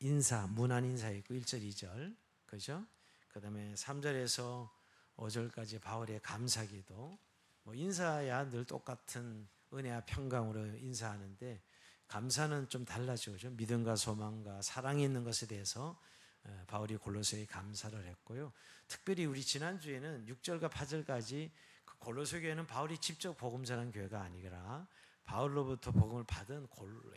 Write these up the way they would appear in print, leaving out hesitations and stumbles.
인사, 문안 인사 있고 1절, 2절. 그죠? 그다음에 3절에서 5절까지 바울의 감사기도. 뭐 인사야 늘 똑같은 은혜와 평강으로 인사하는데 감사는 좀 달라져. 그죠? 믿음과 소망과 사랑이 있는 것에 대해서 바울이 골로새에 감사를 했고요. 특별히 우리 지난주에는 6절과 8절까지 그 골로새 교회는 바울이 직접 복음 전한 교회가 아니라 바울로부터 복음을 받은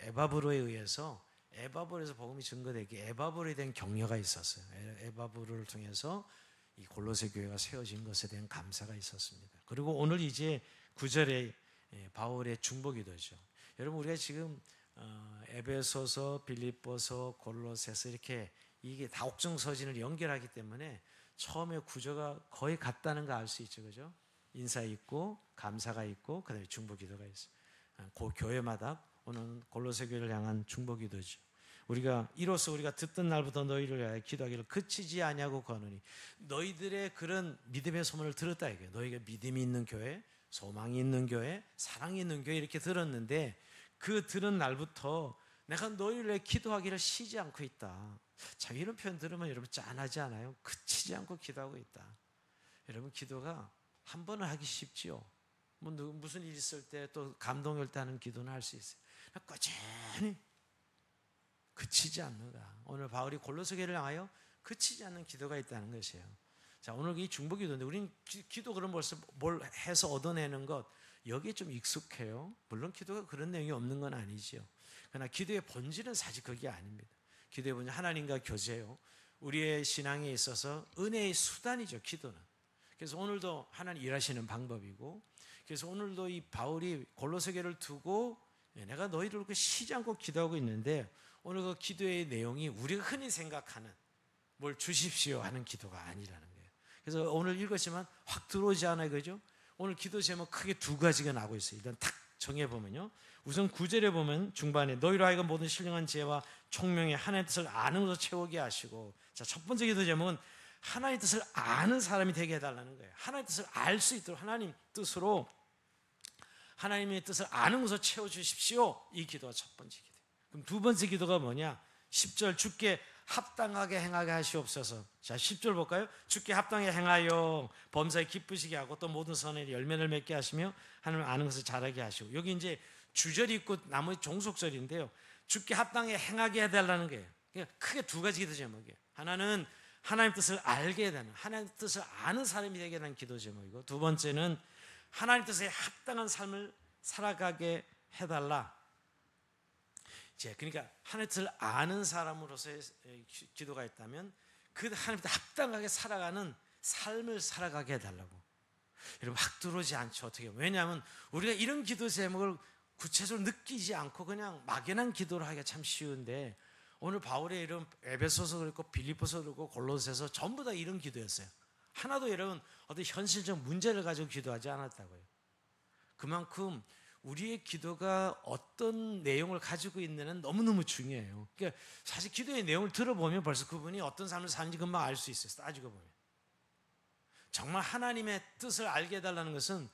에바브로에 의해서 에바브로에서 복음이 증거되기 에바브로에 대한 격려가 있었어요. 에바브로를 통해서 이 골로새 교회가 세워진 것에 대한 감사가 있었습니다. 그리고 오늘 이제 9절에 바울의 중보기도죠. 여러분 우리가 지금 에베소서, 빌립보서, 골로새서 이렇게 이게 다 옥중서신을 연결하기 때문에 처음에 구조가 거의 같다는 거 알 수 있죠, 그죠? 인사 있고 감사가 있고 그다음에 중보기도가 있어요. 그 교회마다 오늘 골로새 교회를 향한 중보기도죠. 우리가 이로써 우리가 듣던 날부터 너희를 위하여 기도하기를 그치지 아니하고 거느니 너희들의 그런 믿음의 소문을 들었다 이게 너희가 믿음이 있는 교회, 소망이 있는 교회, 사랑이 있는 교회 이렇게 들었는데 그 들은 날부터 내가 너희를 위해 기도하기를 쉬지 않고 있다. 자, 이런 표현 들으면 여러분 짠하지 않아요? 그치지 않고 기도하고 있다. 여러분 기도가 한 번은 하기 쉽지요. 뭐 무슨 일 있을 때 또 감동일 때 하는 기도는 할 수 있어요. 꾸준히 그치지 않는다. 오늘 바울이 골로새 교회를 향하여 그치지 않는 기도가 있다는 것이에요. 자, 오늘 이 중보기도인데 우리는 기도 그럼 벌써 뭘 해서 얻어내는 것 여기에 좀 익숙해요. 물론 기도가 그런 내용이 없는 건 아니지요. 그러나 기도의 본질은 사실 그게 아닙니다. 기도의 본질 하나님과 교제요. 우리의 신앙에 있어서 은혜의 수단이죠. 기도는. 그래서 오늘도 하나님 일하시는 방법이고 그래서 오늘도 이 바울이 골로새 교회를 두고 내가 너희를 그렇게 쉬지 않고 기도하고 있는데 오늘 그 기도의 내용이 우리가 흔히 생각하는 뭘 주십시오 하는 기도가 아니라는 거예요. 그래서 오늘 읽었지만 확 들어오지 않아요, 그죠? 오늘 기도 제목 크게 두 가지가 나오고 있어요. 일단 탁 정해보면요. 우선 9절에 보면 중반에 너희로 하여금 모든 신령한 지혜와 총명의 하나님의 뜻을 아는 것으로 채우게 하시고 자, 첫 번째 기도 제목은 하나님의 뜻을 아는 사람이 되게 해달라는 거예요. 하나님의 뜻을 알 수 있도록 하나님 뜻으로 하나님의 뜻을 아는 것으로 채워주십시오. 이 기도가 첫 번째 기도. 그럼 두 번째 기도가 뭐냐? 10절 주께 합당하게 행하게 하시옵소서. 자, 10절 볼까요? 주께 합당하게 행하여 범사에 기쁘시게 하고 또 모든 선에 열매를 맺게 하시며 하나님을 아는 것을 잘하게 하시고 여기 이제 주절이 있고 나머지 종속절인데요. 주께 합당하게 행하게 해달라는 거예요. 그러니까 크게 두 가지 기도 제목이에요. 하나는 하나님 뜻을 알게 되는 하나님 뜻을 아는 사람이 되게 되는 기도 제목이고 두 번째는 하나님 뜻에 합당한 삶을 살아가게 해달라. 그러니까 하나님 뜻을 아는 사람으로서의 기도가 있다면 그 하나님 뜻에 합당하게 살아가는 삶을 살아가게 해달라고. 여러분 확 들어오지 않죠. 어떻게? 왜냐하면 우리가 이런 기도 제목을 구체적으로 느끼지 않고 그냥 막연한 기도를 하기가 참 쉬운데 오늘 바울의 이런 에베소서 그렇고 빌립보서 그렇고 골로새서 전부 다 이런 기도였어요. 하나도 여러분 어떤 현실적 문제를 가지고 기도하지 않았다고요. 그만큼 우리의 기도가 어떤 내용을 가지고 있느냐는 너무너무 중요해요. 그러니까 사실 기도의 내용을 들어보면 벌써 그분이 어떤 삶을 사는지 금방 알 수 있어요. 따지고 보면. 정말 하나님의 뜻을 알게 해달라는 것은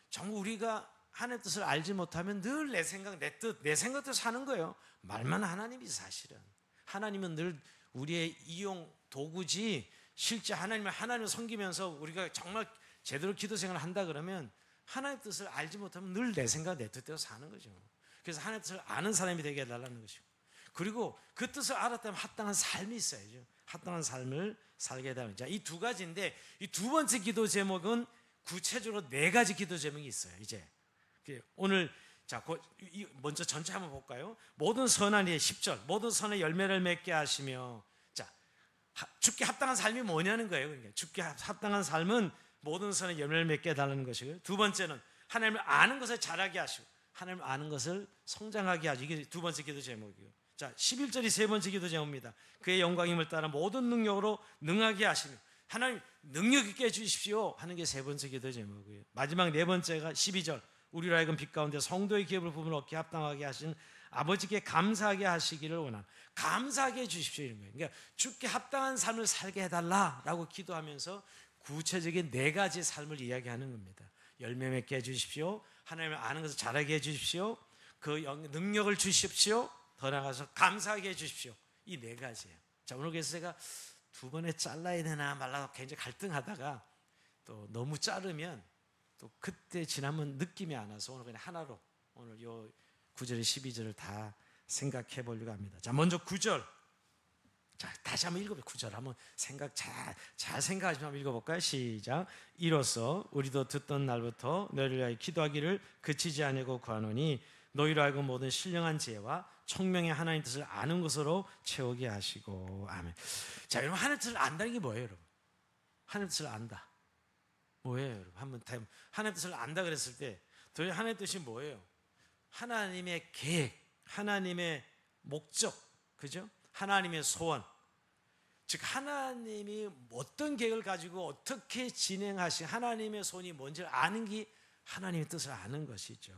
정말 우리가 하나님의 뜻을 알지 못하면 늘 내 생각, 내 뜻, 내 생각대로 사는 거예요. 말만 하나님이지 사실은. 하나님은 늘 우리의 이용 도구지 실제 하나님을 섬기면서 우리가 정말 제대로 기도 생활을 한다 그러면 하나님의 뜻을 알지 못하면 늘 내 생각, 내 뜻대로 사는 거죠. 그래서 하나님의 뜻을 아는 사람이 되게 해달라는 것이고 그리고 그 뜻을 알았다면 합당한 삶이 있어야죠. 합당한 삶을 살게 해달라는 거죠. 이 두 가지인데 이 두 번째 기도 제목은 구체적으로 네 가지 기도 제목이 있어요. 이제 오늘 자 먼저 전체 한번 볼까요? 모든 선한 일 10절 모든 선의 열매를 맺게 하시며 자 주께 합당한 삶이 뭐냐는 거예요. 그러니까 주께 합당한 삶은 모든 선의 열매를 맺게 해달라는 것이고요. 두 번째는 하나님을 아는 것을 잘하게 하시고 하나님을 아는 것을 성장하게 하시고 이게 두 번째 기도 제목이에요. 자 11절이 세 번째 기도 제목입니다. 그의 영광임을 따라 모든 능력으로 능하게 하시며 하나님 능력 있게 해주십시오 하는 게 세 번째 기도 제목이에요. 마지막 네 번째가 12절 우리로 하여금 빛 가운데 성도의 기업을 부분을 얻게 합당하게 하신 아버지께 감사하게 하시기를 원하는 감사하게 해주십시오 이런 거예요. 그러니까 주께 합당한 삶을 살게 해달라라고 기도하면서 구체적인 네 가지 삶을 이야기하는 겁니다. 열매 맺게 해주십시오. 하나님을 아는 것을 잘하게 해주십시오. 그 능력을 주십시오. 더 나아가서 감사하게 해주십시오. 이 네 가지예요. 자, 오늘 그래서 제가 두 번에 잘라야 되나 말라 굉장히 갈등하다가 또 너무 자르면 또 그때 지나면 느낌이 안 와서 오늘 그냥 하나로 오늘 요 9절에 12절을 다 생각해 보려고 합니다. 자, 먼저 9절. 자, 다시 한번 읽어볼게요. 9절 한번 잘 생각하시면 한번 읽어볼까요? 시작. 이로써 우리도 듣던 날부터 너희를 위하여 기도하기를 그치지 아니고 구하노니 너희로 하여금 모든 신령한 지혜와 청명의 하나님 뜻을 아는 것으로 채우게 하시고. 아멘. 자, 여러분, 하나님 뜻을 안다는 게 뭐예요, 여러분? 하나님 뜻을 안다. 뭐예요, 여러분? 한번 하나님 뜻을 안다 그랬을 때 도대체 하나님 뜻이 뭐예요? 하나님의 계획, 하나님의 목적, 그죠? 하나님의 소원. 즉 하나님이 어떤 계획을 가지고 어떻게 진행하신 하나님의 소원이 뭔지를 아는 게 하나님의 뜻을 아는 것이죠.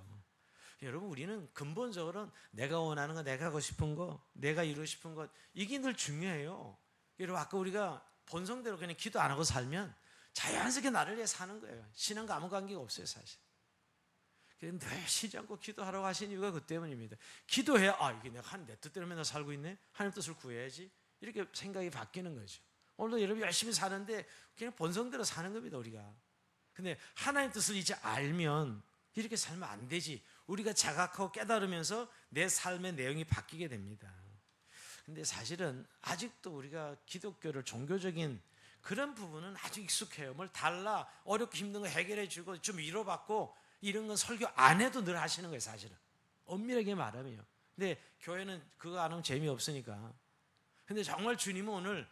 여러분, 우리는 근본적으로 내가 원하는 거, 내가 하고 싶은 거, 내가 이루고 싶은 것, 이게 늘 중요해요. 여러분, 아까 우리가 본성대로 그냥 기도 안 하고 살면 자연스럽게 나를 위해 사는 거예요. 신앙과 아무 관계가 없어요, 사실. 그런데 늘 쉬지 않고 기도하라고 하신 이유가 그 때문입니다. 기도해야 이게 내가 내 뜻대로 맨날 살고 있네, 하나님 뜻을 구해야지, 이렇게 생각이 바뀌는 거죠. 오늘도 여러분 열심히 사는데 그냥 본성대로 사는 겁니다, 우리가. 근데 하나님 뜻을 이제 알면 이렇게 살면 안 되지. 우리가 자각하고 깨달으면서 내 삶의 내용이 바뀌게 됩니다. 근데 사실은 아직도 우리가 기독교를 종교적인 그런 부분은 아주 익숙해요. 뭘 달라, 어렵고 힘든 거 해결해 주고 좀 위로받고 이런 건 설교 안 해도 늘 하시는 거예요, 사실은. 엄밀하게 말하면요. 근데 교회는 그거 안 하면 재미없으니까. 근데 정말 주님은 오늘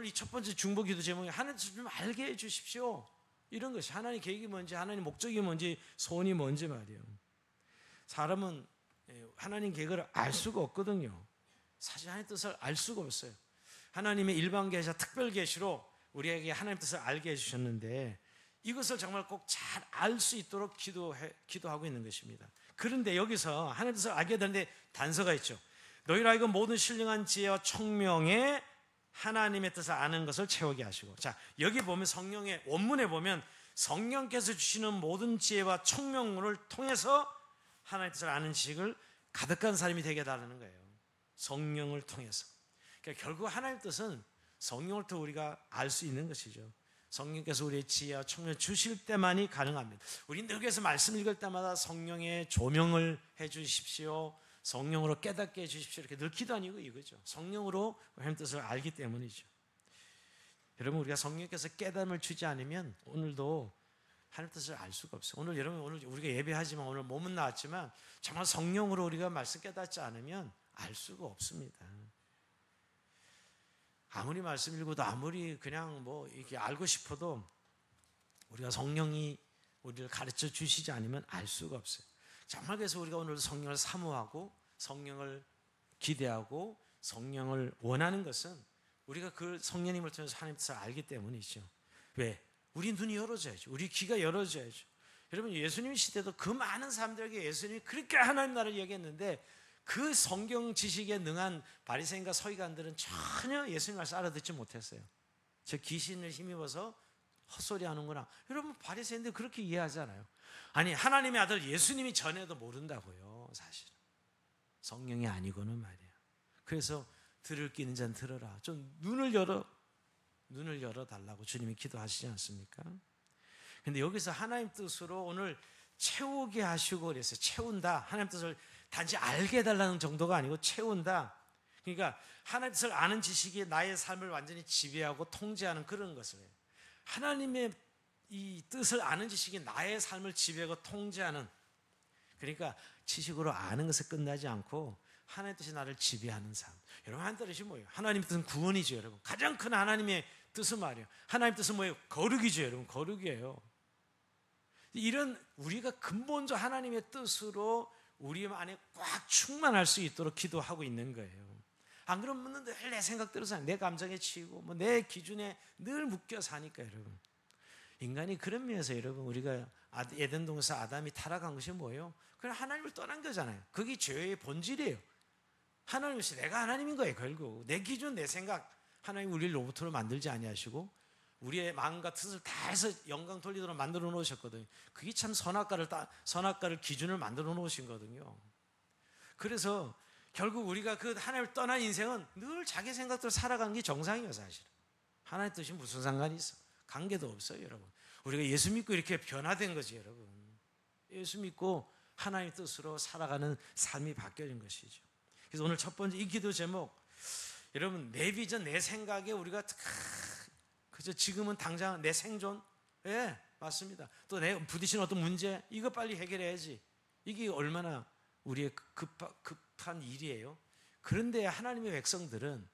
이 첫 번째 중보 기도 제목이 하나님 좀 알게 해 주십시오. 이런 것이 하나님 계획이 뭔지, 하나님 목적이 뭔지, 소원이 뭔지 말이에요. 사람은 하나님 계획을 알 수가 없거든요. 사실 하나님 뜻을 알 수가 없어요. 하나님의 일반 계시와 특별 계시로 우리에게 하나님 뜻을 알게 해주셨는데 이것을 정말 꼭 잘 알 수 있도록 기도하고 있는 것입니다. 그런데 여기서 하나님 뜻을 알게 되는데 단서가 있죠. 너희로 하여금 모든 신령한 지혜와 청명에 하나님의 뜻을 아는 것을 채우게 하시고. 자, 여기 보면 성령의 원문에 보면 성령께서 주시는 모든 지혜와 청명을 통해서 하나님의 뜻을 아는 지식을 가득한 사람이 되게 해달라는 거예요. 성령을 통해서. 그러니까 결국 하나님의 뜻은 성령을 통해 우리가 알 수 있는 것이죠. 성령께서 우리의 지혜와 청명을 주실 때만이 가능합니다. 우리 늘 그래서 말씀 읽을 때마다 성령의 조명을 해 주십시오, 성령으로 깨닫게 해 주십시오, 이렇게 늘 기도하는 이거죠. 성령으로 하나님 뜻을 알기 때문이죠. 여러분, 우리가 성령께서 깨달음을 주지 않으면 오늘도 하나님 뜻을 알 수가 없어요. 오늘 여러분, 오늘 우리가 예배하지만 오늘 몸은 나왔지만 정말 성령으로 우리가 말씀 깨닫지 않으면 알 수가 없습니다. 아무리 말씀 읽어도 아무리 그냥 뭐 이렇게 알고 싶어도 우리가 성령이 우리를 가르쳐 주시지 않으면 알 수가 없어요. 정말 그래서 우리가 오늘 성령을 사모하고 성령을 기대하고 성령을 원하는 것은 우리가 그 성령님을 통해서 하나님 뜻을 알기 때문이죠. 왜? 우리 눈이 열어져야죠. 우리 귀가 열어져야죠. 여러분, 예수님 시대도 그 많은 사람들에게 예수님이 그렇게 하나님 나라를 얘기했는데 그 성경 지식에 능한 바리새인과 서기관들은 전혀 예수님 말씀 알아듣지 못했어요. 저 귀신을 힘입어서 헛소리 하는구나. 여러분, 바리새인들 그렇게 이해하잖아요. 아니, 하나님의 아들 예수님이 전에도 모른다고요. 사실은 성령이 아니고는 말이에요. 그래서 들을 끼는 자는 들어라. 좀 눈을 열어 달라고 주님이 기도하시지 않습니까? 근데 여기서 하나님 뜻으로 오늘 채우게 하시고 그랬어요. 채운다. 하나님 뜻을 단지 알게 해달라는 정도가 아니고 채운다. 그러니까 하나님 뜻을 아는 지식이 나의 삶을 완전히 지배하고 통제하는 그런 것을 해요. 하나님의 이 뜻을 아는 지식이 나의 삶을 지배하고 통제하는, 그러니까 지식으로 아는 것에 끝나지 않고 하나님의 뜻이 나를 지배하는 삶. 여러분, 하나님 뜻이 뭐예요? 하나님의 뜻은 구원이죠, 여러분. 가장 큰 하나님의 뜻은 말이에요. 하나님의 뜻은 뭐예요? 거룩이죠, 여러분. 거룩이에요. 이런 우리가 근본적 하나님의 뜻으로 우리 안에 꽉 충만할 수 있도록 기도하고 있는 거예요. 안 그러면 늘 내 생각대로 사는, 내 감정에 치이고 뭐 내 기준에 늘 묶여 사니까. 여러분, 인간이 그런 면에서 여러분, 우리가 에덴 동산 아담이 타락한 것이 뭐예요? 그냥 하나님을 떠난 거잖아요. 그게 죄의 본질이에요. 하나님이 내가 하나님인 거예요. 결국 내 기준, 내 생각. 하나님 우리를 로봇으로 만들지 아니하시고 우리의 마음과 뜻을 다 해서 영광 돌리도록 만들어 놓으셨거든요. 그게 참 선악과를 기준을 만들어 놓으신 거거든요. 그래서 결국 우리가 그 하나님을 떠난 인생은 늘 자기 생각대로 살아가는 게 정상이에요. 사실 하나님 뜻이 무슨 상관이 있어? 관계도 없어요. 여러분, 우리가 예수 믿고 이렇게 변화된 거지. 여러분, 예수 믿고 하나님 뜻으로 살아가는 삶이 바뀌어진 것이죠. 그래서 오늘 첫 번째 이 기도 제목, 여러분, 내 비전, 내 생각에 우리가 그저 지금은 당장 내 생존, 예, 맞습니다. 또 내 부딪힌 어떤 문제, 이거 빨리 해결해야지. 이게 얼마나 우리의 급한 일이에요. 그런데 하나님의 백성들은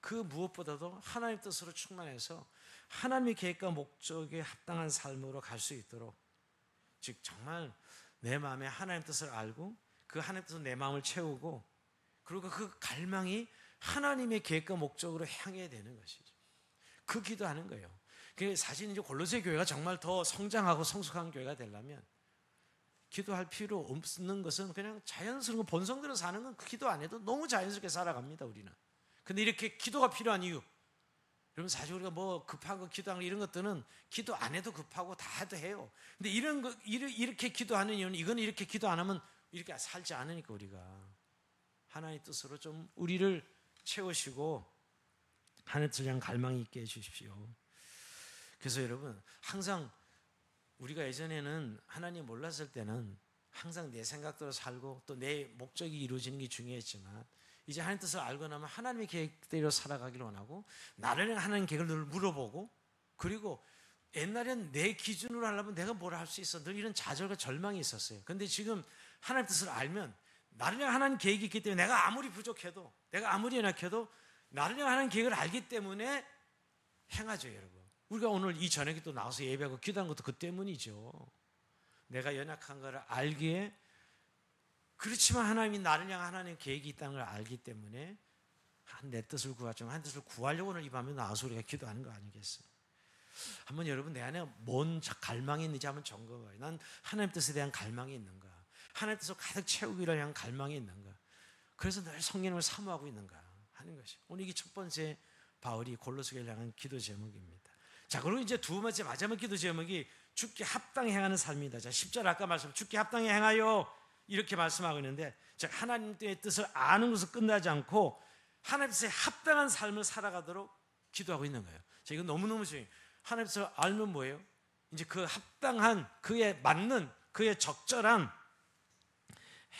그 무엇보다도 하나님의 뜻으로 충만해서 하나님의 계획과 목적에 합당한 삶으로 갈 수 있도록, 즉 정말 내 마음에 하나님의 뜻을 알고 그 하나님의 뜻으로 내 마음을 채우고, 그리고 그 갈망이 하나님의 계획과 목적으로 향해야 되는 것이죠. 그 기도하는 거예요. 사실 이제 골로새 교회가 정말 더 성장하고 성숙한 교회가 되려면 기도할 필요 없는 것은 그냥 자연스러운 본성대로 사는 건 그 기도 안 해도 너무 자연스럽게 살아갑니다, 우리는. 근데 이렇게 기도가 필요한 이유, 여러분, 사실 우리가 뭐 급한 거 기도하는 거 이런 것들은 기도 안 해도 급하고 다 해도 해요. 근데 이런 거 이렇게 기도하는 이유는, 이건 이렇게 기도 안 하면 이렇게 살지 않으니까, 우리가 하나님의 뜻으로 좀 우리를 채우시고 하나님의 뜻을 향한 갈망이 있게 해주십시오. 그래서 여러분, 항상 우리가 예전에는 하나님 몰랐을 때는 항상 내 생각대로 살고 또 내 목적이 이루어지는 게 중요했지만, 이제 하나님 뜻을 알고 나면 하나님의 계획대로 살아가기를 원하고, 나를 향한 하나님 계획을 늘 물어보고, 그리고 옛날엔 내 기준으로 하려면 내가 뭘 할 수 있어, 늘 이런 좌절과 절망이 있었어요. 그런데 지금 하나님 뜻을 알면 나를 향한 하나님 계획이 있기 때문에 내가 아무리 부족해도, 내가 아무리 연약해도 나를 향한 하나님 계획을 알기 때문에 행하죠. 여러분, 우리가 오늘 이 저녁에 또 나와서 예배하고 기도한 것도 그 때문이죠. 내가 연약한 것을 알기에, 그렇지만 하나님이 나를 향한 하나님의 계획이 있다는 걸 알기 때문에 내 뜻을 구하지만 하나님 뜻을 구하려고 오늘 이 밤에 나와서 우리가 기도하는 거 아니겠어요? 한번 여러분, 내 안에 뭔 갈망이 있는지 한번 점검해요. 난 하나님 뜻에 대한 갈망이 있는가? 하나님 뜻을 가득 채우기를 위한 갈망이 있는가? 그래서 늘 성령을 사모하고 있는가 하는 것이 오늘 이게 첫 번째 바울이 골로새 교회를 향한 기도 제목입니다. 자, 그리고 이제 두 번째 마지막 기도 제목이 죽게 합당히 행하는 삶이다. 자, 10절 아까 말씀, 죽게 합당히 행하여, 이렇게 말씀하고 있는데, 자, 하나님의 뜻을 아는 것으로 끝나지 않고 하나님의 뜻에 합당한 삶을 살아가도록 기도하고 있는 거예요. 자, 이건 너무너무 중요해요. 하나님의 뜻을 알면 뭐예요? 이제 그 합당한, 그에 맞는, 그에 적절한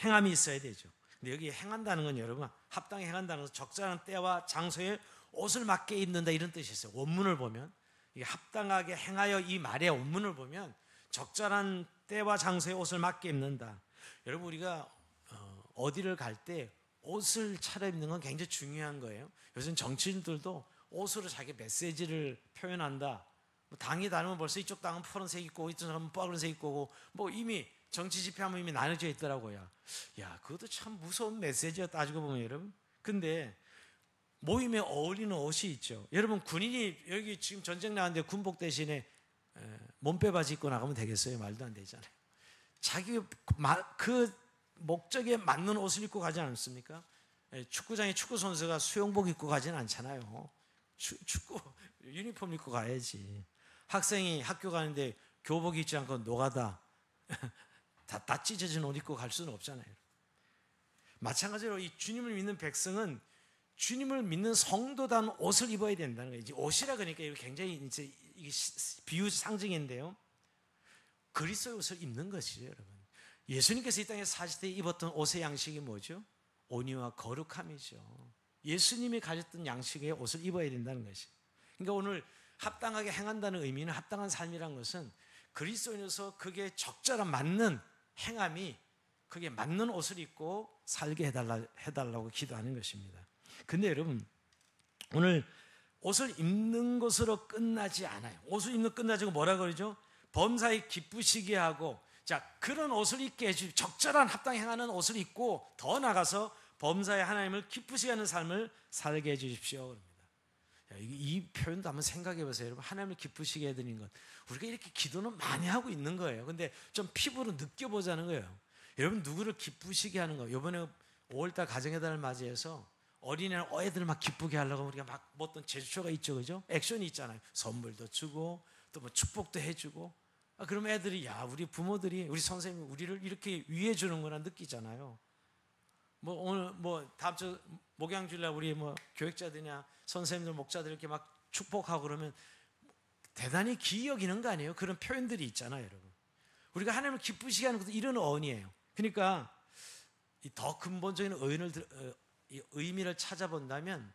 행함이 있어야 되죠. 근데 여기 행한다는 건, 여러분, 합당히 행한다는 것은 적절한 때와 장소에 옷을 맞게 입는다, 이런 뜻이 있어요. 원문을 보면, 이게 합당하게 행하여, 이 말의 원문을 보면 적절한 때와 장소에 옷을 맞게 입는다. 여러분, 우리가 어디를 갈 때 옷을 차려입는 건 굉장히 중요한 거예요. 요즘 정치인들도 옷으로 자기 메시지를 표현한다. 뭐 당이 다르면 벌써 이쪽 당은 푸른색 입고 이쪽 당은 빨간색 입고, 뭐 이미 정치 집회하면 이미 나눠져 있더라고요. 야, 그것도 참 무서운 메시지야, 따지고 보면, 여러분. 근데 모임에 어울리는 옷이 있죠. 여러분, 군인이 여기 지금 전쟁 나왔는데 군복 대신에 몸빼바지 입고 나가면 되겠어요? 말도 안 되잖아요. 자기 그 목적에 맞는 옷을 입고 가지 않습니까? 축구장에 축구 선수가 수영복 입고 가지는 않잖아요. 축구 유니폼 입고 가야지. 학생이 학교 가는데 교복 입지 않고 노가다 다 찢어진 옷 입고 갈 수는 없잖아요. 마찬가지로 이 주님을 믿는 백성은 주님을 믿는 성도다운 옷을 입어야 된다는 거예요. 이제 옷이라 그러니까 굉장히 이제 이게 비유 상징인데요. 그리스도의 옷을 입는 것이죠, 여러분. 예수님께서 이 땅에 사실 때 입었던 옷의 양식이 뭐죠? 온유와 거룩함이죠. 예수님이 가졌던 양식의 옷을 입어야 된다는 것이. 그러니까 오늘 합당하게 행한다는 의미는, 합당한 삶이란 것은 그리스도인으로서 그게 적절한 맞는 행함이, 그게 맞는 옷을 입고 살게 해달라고 기도하는 것입니다. 근데 여러분, 오늘 옷을 입는 것으로 끝나지 않아요. 옷을 입는 끝나지 않고 뭐라 그러죠? 범사에 기쁘시게 하고, 자, 그런 옷을 입게 해주십시오. 적절한 합당히 행하는 옷을 입고 더 나가서 범사에 하나님을 기쁘시게 하는 삶을 살게 해주십시오. 이 표현도 한번 생각해 보세요. 여러분, 하나님을 기쁘시게 해드리는 것, 우리가 이렇게 기도는 많이 하고 있는 거예요. 근데 좀 피부로 느껴보자는 거예요. 여러분, 누구를 기쁘시게 하는 거. 이번에 5월달 가정의 달을 맞이해서 어린이날 애들 막 기쁘게 하려고 우리가 막 뭐 어떤 제스처가 있죠, 그죠? 액션이 있잖아요. 선물도 주고 또 뭐 축복도 해주고. 그러면 애들이, 야, 우리 부모들이, 우리 선생님이 우리를 이렇게 위해 주는구나 느끼잖아요. 뭐 오늘 뭐 다음 주 목양 주일날 우리 뭐 교육자들이나 선생님들 목자들 이렇게 막 축복하고 그러면 대단히 기이 여기는 거 아니에요? 그런 표현들이 있잖아요, 여러분. 우리가 하나님을 기쁘시게 하는 것도 이런 어원이에요. 그러니까 더 근본적인 의미를 찾아본다면,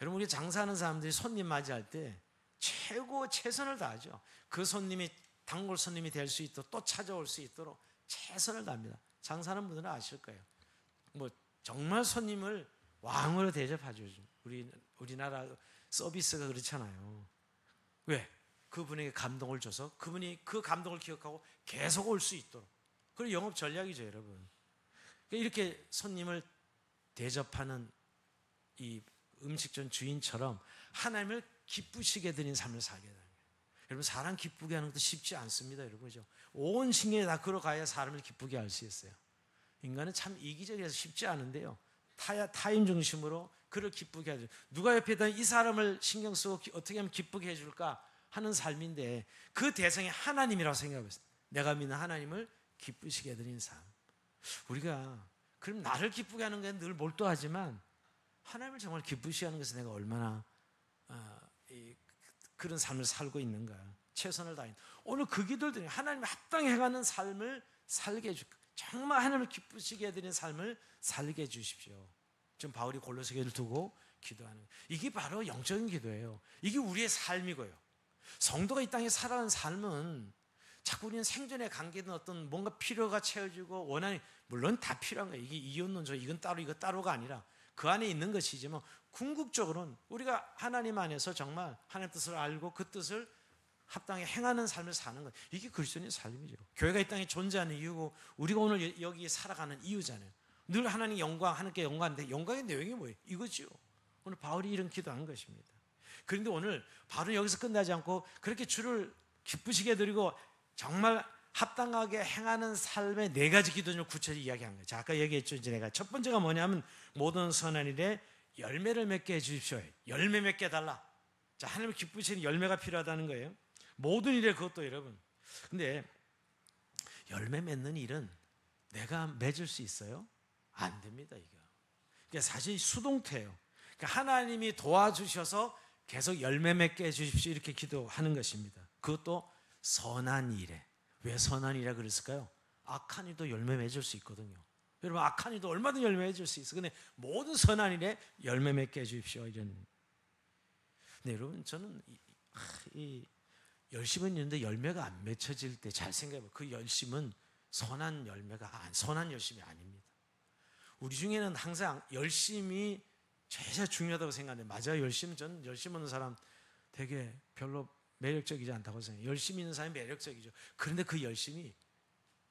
여러분, 우리 장사하는 사람들이 손님 맞이할 때 최고 최선을 다하죠. 그 손님이 단골 손님이 될 수 있도록, 또 찾아올 수 있도록 최선을 다합니다. 장사하는 분들은 아실 거예요. 뭐 정말 손님을 왕으로 대접하죠. 우리나라 서비스가 그렇잖아요. 왜? 그분에게 감동을 줘서 그분이 그 감동을 기억하고 계속 올 수 있도록. 그리고 영업 전략이죠, 여러분. 이렇게 손님을 대접하는 이 음식점 주인처럼 하나님을 기쁘시게 드린 삶을 살게 되는 거예요. 여러분, 사람 기쁘게 하는 것도 쉽지 않습니다, 여러분. 그죠? 온 신경이 다 걸어가야 사람을 기쁘게 할 수 있어요. 인간은 참 이기적이라서 쉽지 않은데요, 타인 중심으로 그를 기쁘게 하죠. 누가 옆에 있다 이 사람을 신경 쓰고 어떻게 하면 기쁘게 해줄까 하는 삶인데, 그 대상이 하나님이라고 생각해보세요. 내가 믿는 하나님을 기쁘시게 해드리는 삶. 우리가 그럼 나를 기쁘게 하는 게 늘 몰두하지만 하나님을 정말 기쁘시게 하는 것에 내가 얼마나 그런 삶을 살고 있는가, 최선을 다하는. 오늘 그 기도를 드리는, 하나님이 합당해 가는 삶을 살게 해주고 정말 하나님을 기쁘시게 해드리는 삶을 살게 해주십시오. 지금 바울이 골로새 교회를 두고 기도하는 거예요. 이게 바로 영적인 기도예요. 이게 우리의 삶이고요. 성도가 이 땅에 살아가는 삶은 자꾸 우리는 생존에 관계된 어떤 뭔가 필요가 채워지고 원하는, 물론 다 필요한 거예요. 이게 이혼론적, 이건 따로 이거 따로가 아니라 그 안에 있는 것이지만, 궁극적으로는 우리가 하나님 안에서 정말 하나님의 뜻을 알고 그 뜻을 합당히 행하는 삶을 사는 것, 이게 그리스도인의 삶이죠. 교회가 이 땅에 존재하는 이유고 우리가 오늘 여기 살아가는 이유잖아요. 늘 하나님 영광, 하나님께 영광인데 영광의 내용이 뭐예요? 이거죠. 오늘 바울이 이런 기도한 것입니다. 그런데 오늘 바울은 여기서 끝나지 않고 그렇게 주를 기쁘시게 드리고 정말 합당하게 행하는 삶의 네 가지 기도를 구체적으로 이야기한 거예요. 자, 아까 얘기했죠. 이제 내가 첫 번째가 뭐냐면 모든 선한 일에 열매를 맺게 해주십시오. 열매 맺게 해달라. 자, 하나님을 기쁘시는 열매가 필요하다는 거예요. 모든 일에 그것도, 여러분. 근데 열매 맺는 일은 내가 맺을 수 있어요? 안 됩니다, 이거. 그러니까 사실 수동태예요. 그러니까 하나님이 도와주셔서 계속 열매 맺게 해주십시오, 이렇게 기도하는 것입니다. 그것도 선한 일에. 왜 선한 일이라 그랬을까요? 악한 일도 열매 맺을 수 있거든요. 여러분, 악한 일도 얼마든지 열매 맺을 수 있어요. 근데 모든 선한 일에 열매 맺게 해주십시오, 이런. 근데 여러분, 저는 이 열심은 있는데 열매가 안 맺혀질 때 잘 생각해봐요. 그 열심은 선한 열심이 아닙니다. 우리 중에는 항상 열심이 제일 중요하다고 생각하는데, 맞아요. 저는 열심 없는 사람 되게 별로 매력적이지 않다고 생각해요. 열심히 있는 사람이 매력적이죠. 그런데 그 열심이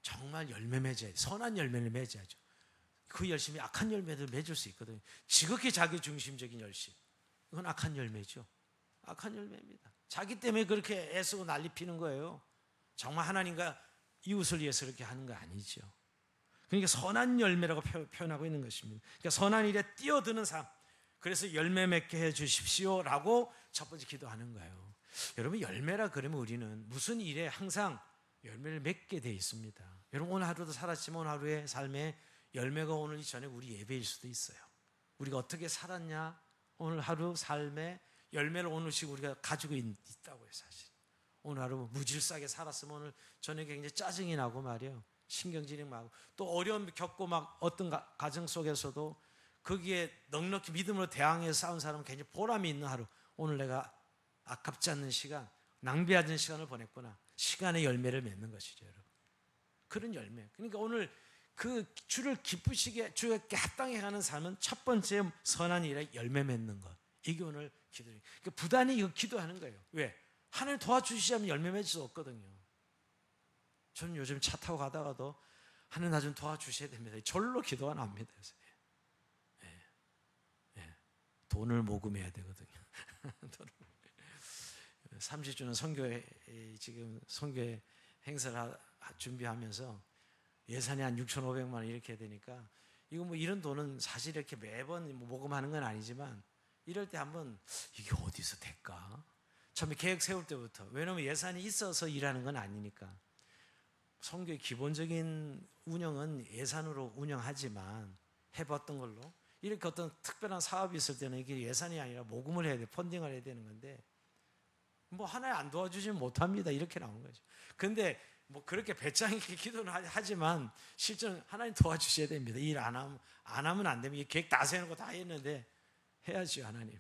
정말 열매 맺어야 돼. 선한 열매를 맺어야죠. 그 열심이 악한 열매를 맺을 수 있거든요. 지극히 자기 중심적인 열심, 이건 악한 열매죠. 악한 열매입니다. 자기 때문에 그렇게 애쓰고 난리 피는 거예요. 정말 하나님과 이웃을 위해서 그렇게 하는 거 아니죠. 그러니까 선한 열매라고 표현하고 있는 것입니다. 그러니까 선한 일에 뛰어드는 삶, 그래서 열매 맺게 해 주십시오라고 첫 번째 기도하는 거예요. 여러분, 열매라 그러면 우리는 무슨 일에 항상 열매를 맺게 돼 있습니다. 여러분, 오늘 하루도 살았지만 오늘 하루의 삶에 열매가 오늘 이전에 우리 예배일 수도 있어요. 우리가 어떻게 살았냐, 오늘 하루 삶에 열매를 오늘씩 우리가 가지고 있다고요. 사실 오늘 하루 무질서하게 살았으면 오늘 저녁에 굉장히 짜증이 나고 말이에요. 신경질이 나고, 또 어려움 겪고 막 어떤 가정 속에서도 거기에 넉넉히 믿음으로 대항해서 싸운 사람은 굉장히 보람이 있는 하루, 오늘 내가 아깝지 않는 시간, 낭비하지 않는 시간을 보냈구나, 시간의 열매를 맺는 것이죠, 여러분. 그런 열매. 그러니까 오늘 그 주를 기쁘시게, 주께 합당해 가는 삶은 첫 번째 선한 일에 열매 맺는 것. 이게 오늘 기도예요. 그러니까 부단히 이거 기도하는 거예요. 왜? 하나님 도와주시지 않으면 열매 맺을 수 없거든요. 저는 요즘 차 타고 가다가도 하나님 나 좀 도와주셔야 됩니다. 절로 기도가 납니다. 돈을 모금해야 되거든요. 30주년 선교회, 지금 선교회 행사를 준비하면서 예산이 한 6,500만 원 이렇게 되니까, 이거 뭐 이런 돈은 사실 이렇게 매번 모금하는 건 아니지만 이럴 때 한번 이게 어디서 될까? 처음에 계획 세울 때부터. 왜냐하면 예산이 있어서 일하는 건 아니니까. 선교의 기본적인 운영은 예산으로 운영하지만 해봤던 걸로 이렇게 어떤 특별한 사업이 있을 때는 이게 예산이 아니라 모금을 해야 돼, 펀딩을 해야 되는 건데 뭐 하나에 안 도와주지는 못합니다. 이렇게 나오는 거죠. 근데 뭐 그렇게 배짱 있게 기도는 하지만 실제는 하나님 도와주셔야 됩니다. 일 안 하면 안 됩니다. 계획 다 세우고 다 했는데 해야죠, 하나님.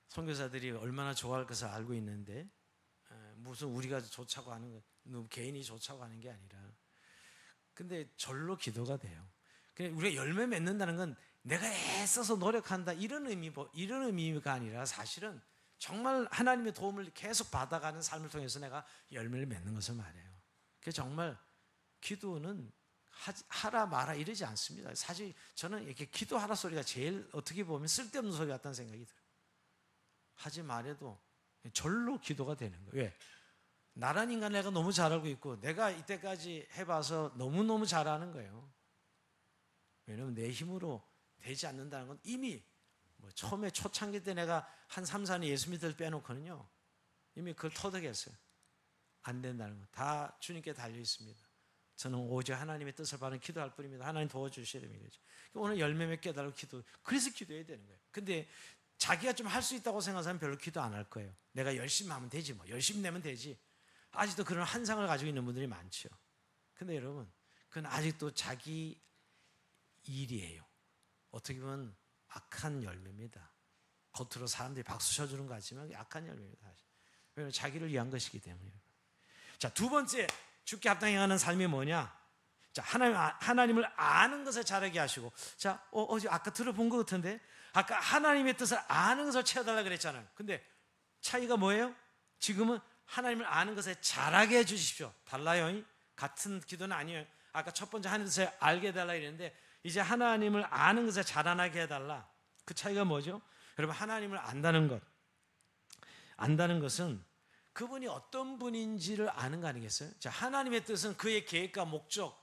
선교사들이 얼마나 좋아할 것을 알고 있는데 무슨 우리가 좋자고 하는 거, 개인이 좋자고 하는 게 아니라 근데 절로 기도가 돼요. 우리가 열매 맺는다는 건 내가 애써서 노력한다 이런 의미가 아니라 사실은 정말 하나님의 도움을 계속 받아가는 삶을 통해서 내가 열매를 맺는 것을 말해요. 그래서 정말 기도는 하라 마라 이러지 않습니다. 사실 저는 이렇게 기도하라 소리가 제일 어떻게 보면 쓸데없는 소리 같다는 생각이 들어요. 하지 말아도 절로 기도가 되는 거예요. 왜? 나란 인간 내가 너무 잘 알고 있고 내가 이때까지 해봐서 너무너무 잘하는 거예요. 왜냐하면 내 힘으로 되지 않는다는 건 이미 뭐 처음에 초창기 때 내가 한 3, 4년 예수 믿을 빼놓고는요 이미 그걸 터득했어요. 안 된다는 거 다 주님께 달려 있습니다. 저는 오직 하나님의 뜻을 받은 기도할 뿐입니다. 하나님 도와주셔야 됩니다. 오늘 열매 맺게 해달라고 그래서 기도해야 되는 거예요. 근데 자기가 좀 할 수 있다고 생각하는 사람은 별로 기도 안 할 거예요. 내가 열심히 하면 되지 뭐 열심히 내면 되지. 아직도 그런 환상을 가지고 있는 분들이 많죠. 근데 여러분 그건 아직도 자기 일이에요. 어떻게 보면 악한 열매입니다. 겉으로 사람들이 박수 쳐주는 것 같지만 악한 열매입니다. 왜냐하면 자기를 위한 것이기 때문에. 자, 두 번째 주께 합당히 하는 삶이 뭐냐? 자, 하나님을 아는 것을 잘하게 하시고. 자, 어제 아까 들어본 것 같은데 아까 하나님의 뜻을 아는 것을 채워달라 그랬잖아요. 근데 차이가 뭐예요? 지금은 하나님을 아는 것을 잘하게 해주십시오. 달라요. 같은 기도는 아니에요. 아까 첫 번째 하나님의 뜻을 알게 해달라 이랬는데 이제 하나님을 아는 것을 자라나게 해달라. 그 차이가 뭐죠? 여러분 하나님을 안다는 것은 그분이 어떤 분인지를 아는 거 아니겠어요? 자, 하나님의 뜻은 그의 계획과 목적,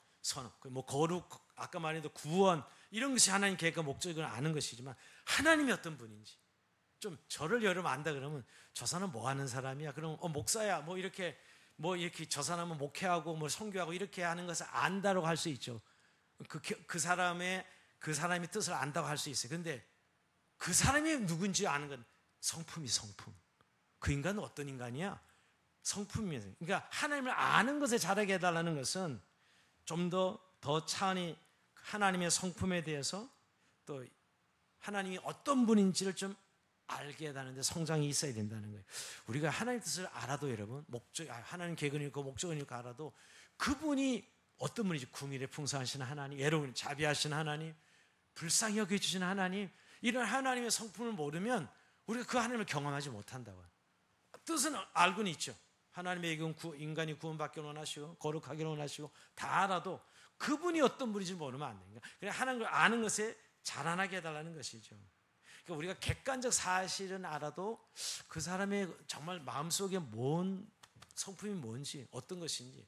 뭐 거룩, 아까 말했던 구원 이런 것이 하나님 계획과 목적을 아는 것이지만 하나님이 어떤 분인지 좀 저를 여러분 안다 그러면 저 사람 뭐 하는 사람이야? 그럼 목사야 뭐 이렇게 저 사람은 목회하고 뭐 선교하고 이렇게 하는 것을 안다라고 할 수 있죠. 그 사람의 뜻을 안다고 할 수 있어요. 근데 그 사람이 누군지 아는 건 성품. 그 인간은 어떤 인간이야? 성품이에요. 그러니까 하나님을 아는 것에 잘하게 해달라는 것은 좀 더 차원이 하나님의 성품에 대해서 또 하나님이 어떤 분인지를 좀 알게 해달라는데 성장이 있어야 된다는 거예요. 우리가 하나님 뜻을 알아도 여러분 하나님 계획은 있고 목적은 있고 알아도 그분이 어떤 분이지 궁일에 풍성하신 하나님, 애로운 자비하신 하나님, 불쌍히 여겨주시는 하나님 이런 하나님의 성품을 모르면 우리가 그 하나님을 경험하지 못한다고요. 뜻은 알고는 있죠. 하나님의 인간이 구원받기를 원하시고 거룩하기를 원하시고 다 알아도 그분이 어떤 분인지 모르면 안 됩니다. 그냥 하나님을 아는 것에 자라나게 해달라는 것이죠. 그러니까 우리가 객관적 사실은 알아도 그 사람의 정말 마음속에 뭔 성품이 뭔지 어떤 것인지.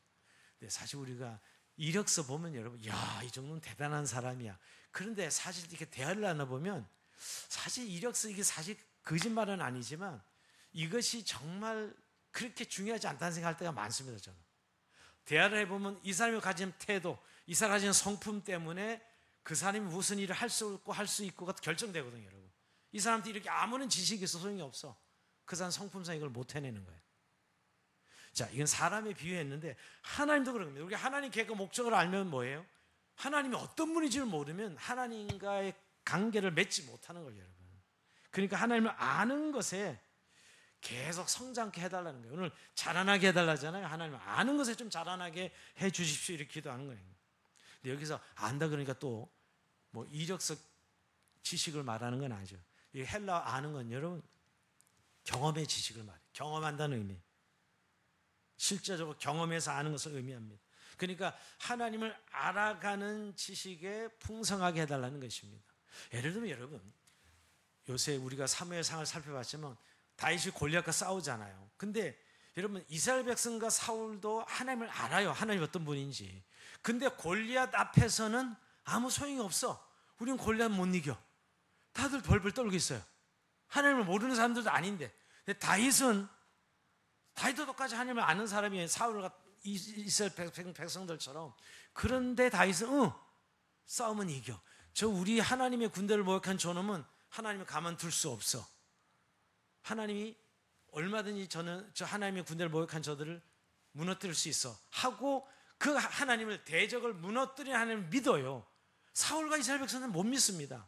근데 사실 우리가 이력서 보면 여러분 이 정도는 대단한 사람이야. 그런데 사실 이렇게 대화를 나눠보면 사실 이력서 이게 사실 거짓말은 아니지만 이것이 정말 그렇게 중요하지 않다는 생각할 때가 많습니다. 저는 대화를 해보면 이 사람이 가진 태도, 이 사람이 가진 성품 때문에 그 사람이 무슨 일을 할 수 있고가 결정되거든요. 여러분 이 사람한테 이렇게 아무런 지식이 있어 소용이 없어. 그 사람 성품상 이걸 못 해내는 거예요. 자, 이건 사람에 비유했는데 하나님도 그런 겁니다. 우리가 하나님 계획과 목적을 알면 뭐예요? 하나님이 어떤 분인지를 모르면 하나님과의 관계를 맺지 못하는 거예요, 여러분. 그러니까 하나님을 아는 것에 계속 성장케 해달라는 거예요. 오늘 자라나게 해달라잖아요. 하나님을 아는 것에 좀 자라나게 해 주십시오 이렇게 기도하는 거예요. 근데 여기서 안다 그러니까 또 뭐 이력서 지식을 말하는 건 아니죠. 이 헬라 아는 건 여러분 경험의 지식을 말해요. 경험한다는 의미. 실제적으로 경험해서 아는 것을 의미합니다. 그러니까 하나님을 알아가는 지식에 풍성하게 해달라는 것입니다. 예를 들면 여러분 요새 우리가 사무엘상을 살펴봤지만 다윗이 골리앗과 싸우잖아요. 근데 여러분 이스라엘 백성과 사울도 하나님을 알아요. 하나님이 어떤 분인지. 근데 골리앗 앞에서는 아무 소용이 없어. 우리는 골리앗 못 이겨. 다들 벌벌 떨고 있어요. 하나님을 모르는 사람들도 아닌데. 근데 다윗도 똑같이 하나님을 아는 사람이 사울과 이스라엘 백성들처럼. 그런데 다윗은 싸우면 이겨. 저 우리 하나님의 군대를 모욕한 저놈은 하나님이 가만둘 수 없어. 하나님이 얼마든지 저 하나님의 군대를 모욕한 저들을 무너뜨릴 수 있어 하고 그 하나님을, 대적을 무너뜨리는 하나님을 믿어요. 사울과 이스라엘 백성은 못 믿습니다.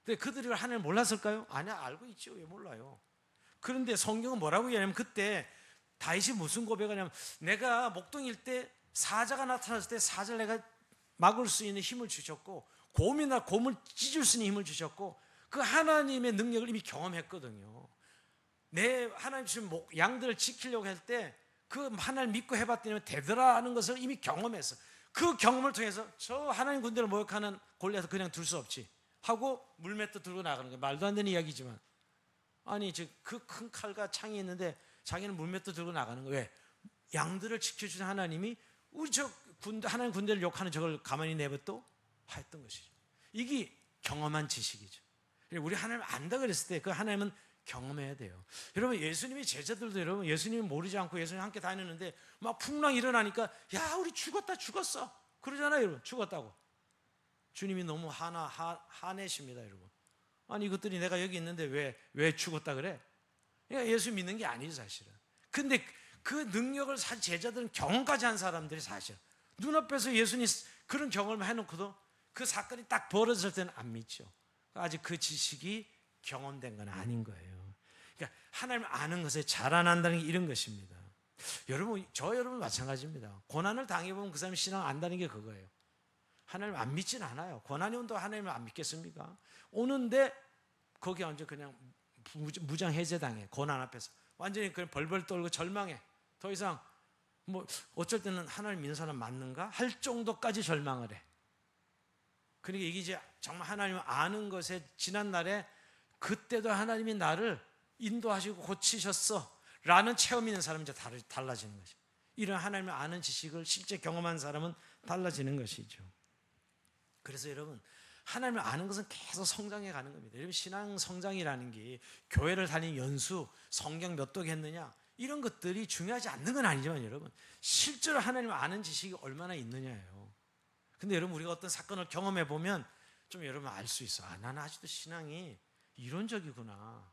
근데 그들이 하나님을 몰랐을까요? 아니야, 알고 있죠. 왜 몰라요? 그런데 성경은 뭐라고 얘기하냐면, 그때 다윗이 무슨 고백을 하냐면, 내가 목동일 때 사자가 나타났을 때 사자를 내가 막을 수 있는 힘을 주셨고, 곰을 찢을 수 있는 힘을 주셨고, 그 하나님의 능력을 이미 경험했거든요. 내 하나님 주신 양들을 지키려고 할 때 그 하나님 믿고 해봤더니 되더라 하는 것을 이미 경험했어. 그 경험을 통해서 저 하나님 군대를 모욕하는 골리앗을 그냥 둘 수 없지 하고 물맷도 들고 나가는 거예요. 말도 안 되는 이야기지만, 아니 그 큰 칼과 창이 있는데 자기는 물맷도 들고 나가는 거예요. 왜? 양들을 지켜주는 하나님이 우리 하나님 군대를 욕하는 저걸 가만히 내버려 했던 것이죠. 이게 경험한 지식이죠. 우리 하나님 안다 그랬을 때 그 하나님은 경험해야 돼요. 여러분, 예수님이 제자들도, 여러분, 예수님이 모르지 않고 예수님 함께 다니는데 막 풍랑이 일어나니까 야, 우리 죽었어 그러잖아요. 여러분, 죽었다고. 주님이 너무 화내십니다. 여러분, 아니 이것들이 내가 여기 있는데 왜 죽었다 그래? 그러니까 예수 믿는 게 아니죠, 사실은. 근데 그 능력을 사실 제자들은 경험까지 한 사람들이 사실 눈앞에서 예수님 그런 경험을 해놓고도 그 사건이 딱 벌어졌을 때는 안 믿죠. 아직 그 지식이 경험된 건 아닌 거예요. 그러니까 하나님을 아는 것에 자라난다는 게 이런 것입니다. 여러분, 여러분 마찬가지입니다. 고난을 당해보면 그 사람이 신앙 안다는 게 그거예요. 하나님을 안 믿진 않아요. 고난이 온다고 하나님을 안 믿겠습니까? 오는데 거기 완전 그냥 무장해제당해. 고난 앞에서 완전히 그냥 벌벌 떨고 절망해. 더 이상 뭐 어쩔 때는 하나님 믿는 사람 맞는가 할 정도까지 절망을 해. 그러니까 이게 이제 정말 하나님을 아는 것에 지난 날에 그때도 하나님이 나를 인도하시고 고치셨어 라는 체험이 있는 사람은 이제 달라지는 것이죠. 이런 하나님을 아는 지식을 실제 경험한 사람은 달라지는 것이죠. 그래서 여러분, 하나님을 아는 것은 계속 성장해 가는 겁니다. 여러분, 신앙 성장이라는 게 교회를 다니는 연수, 성경 몇 독 했느냐 이런 것들이 중요하지 않는 건 아니지만, 여러분, 실제로 하나님을 아는 지식이 얼마나 있느냐예요. 근데 여러분, 우리가 어떤 사건을 경험해 보면 좀 여러분 알 수 있어. 아, 나는 아직도 신앙이 이론적이구나.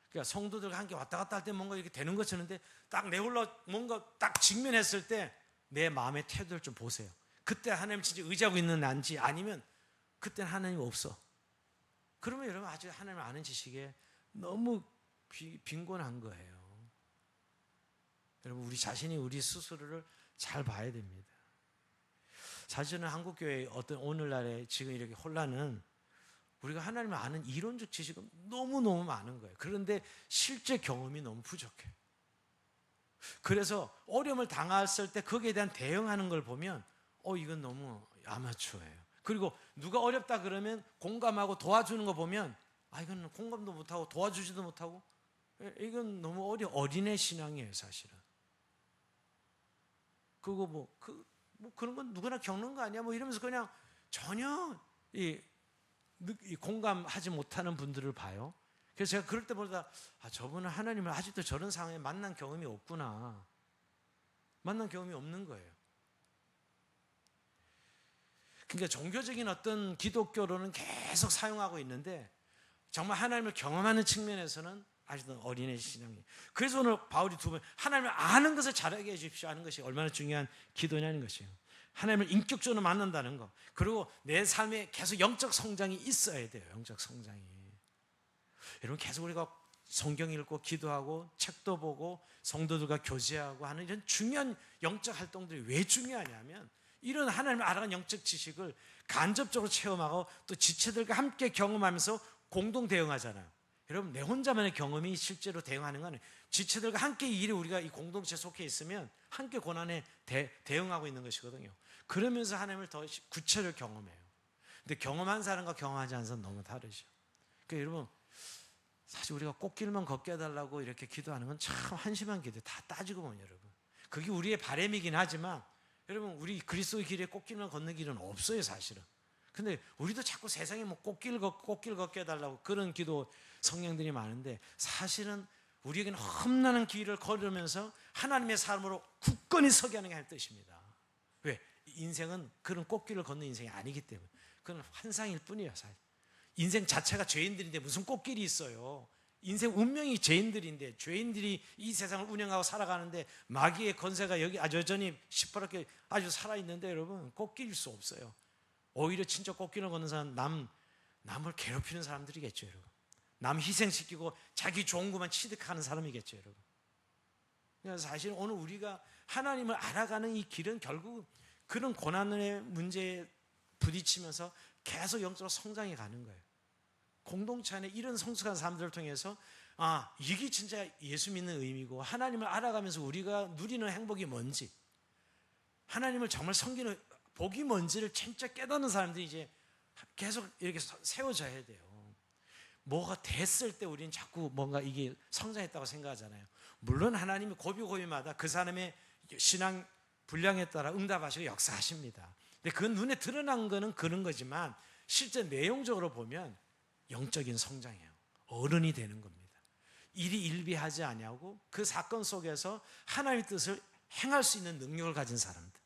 그러니까 성도들과 함께 왔다 갔다 할 때 뭔가 이렇게 되는 것처럼, 딱 내 홀로 뭔가 딱 직면했을 때 내 마음의 태도를 좀 보세요. 그때 하나님 진짜 의지하고 있는 난지, 아니면 그때는 하나님 없어. 그러면 여러분 아직 하나님을 아는 지식에 너무 빈곤한 거예요. 여러분, 우리 자신이 우리 스스로를 잘 봐야 됩니다. 사실은 한국교회 어떤 오늘날의 지금 이렇게 혼란은 우리가 하나님을 아는 이론적 지식은 너무너무 많은 거예요. 그런데 실제 경험이 너무 부족해. 그래서 어려움을 당했을 때 거기에 대한 대응하는 걸 보면 이건 너무 아마추어예요. 그리고 누가 어렵다 그러면 공감하고 도와주는 거 보면 이건 공감도 못하고 도와주지도 못하고, 이건 너무 어린애 신앙이에요, 사실은. 그거 그런 건 누구나 겪는 거 아니야? 이러면서 그냥 전혀 이 공감하지 못하는 분들을 봐요. 그래서 제가 그럴 때보다 저분은 하나님을 아직도 저런 상황에 만난 경험이 없구나. 만난 경험이 없는 거예요. 그러니까 종교적인 어떤 기독교로는 계속 사용하고 있는데 정말 하나님을 경험하는 측면에서는 아직도 어린애 신앙이에요. 그래서 오늘 바울이 두 번 하나님을 아는 것을 잘하게 해주십시오 하는 것이 얼마나 중요한 기도냐는 것이에요. 하나님을 인격적으로 만난다는 것, 그리고 내 삶에 계속 영적 성장이 있어야 돼요. 영적 성장이. 여러분, 계속 우리가 성경 읽고 기도하고 책도 보고 성도들과 교제하고 하는 이런 중요한 영적 활동들이 왜 중요하냐면, 이런 하나님을 알아가는 영적 지식을 간접적으로 체험하고 또 지체들과 함께 경험하면서 공동 대응하잖아요. 여러분, 내 혼자만의 경험이 실제로 대응하는 건 지체들과 함께 이 일에 우리가 이 공동체 속해 있으면 함께 고난에 대응하고 있는 것이거든요. 그러면서 하나님을 더 구체적으로 경험해요. 근데 경험한 사람과 경험하지 않은 사람은 너무 다르죠. 그러니까 여러분, 사실 우리가 꽃길만 걷게 해달라고 이렇게 기도하는 건 참 한심한 기도예요. 다 따지고 보면 여러분, 그게 우리의 바람이긴 하지만, 여러분, 우리 그리스도의 길에 꽃길만 걷는 길은 없어요, 사실은. 근데 우리도 자꾸 세상에 꽃길 걷게 해달라고 그런 기도 성령들이 많은데, 사실은 우리에게는 험난한 길을 걸으면서 하나님의 삶으로 굳건히 서게 하는 게 하나님의 뜻입니다. 왜? 인생은 그런 꽃길을 걷는 인생이 아니기 때문에. 그건 환상일 뿐이에요. 사실. 인생 자체가 죄인들인데 무슨 꽃길이 있어요. 인생 운명이 죄인들인데, 죄인들이 이 세상을 운영하고 살아가는데 마귀의 권세가 여기 여전히 시퍼렇게 아주 살아있는데, 여러분, 꽃길일 수 없어요. 오히려 진짜 꽃길을 걷는 사람, 남을 괴롭히는 사람들이겠죠, 여러분. 남 희생시키고 자기 좋은 것만 취득하는 사람이겠죠, 여러분. 그래서 사실 오늘 우리가 하나님을 알아가는 이 길은 결국 그런 고난의 문제에 부딪히면서 계속 영적으로 성장해 가는 거예요. 공동체 안에 이런 성숙한 사람들을 통해서 이게 진짜 예수 믿는 의미고, 하나님을 알아가면서 우리가 누리는 행복이 뭔지, 하나님을 정말 섬기는 복이 뭔지를 진짜 깨닫는 사람들이 이제 계속 이렇게 세워져야 돼요. 뭐가 됐을 때 우리는 자꾸 뭔가 이게 성장했다고 생각하잖아요. 물론 하나님이 고비고비마다 그 사람의 신앙 분량에 따라 응답하시고 역사하십니다. 근데 그 눈에 드러난 거는 그런 거지만 실제 내용적으로 보면 영적인 성장이에요. 어른이 되는 겁니다. 일이 일비하지 아니하고 그 사건 속에서 하나님의 뜻을 행할 수 있는 능력을 가진 사람들.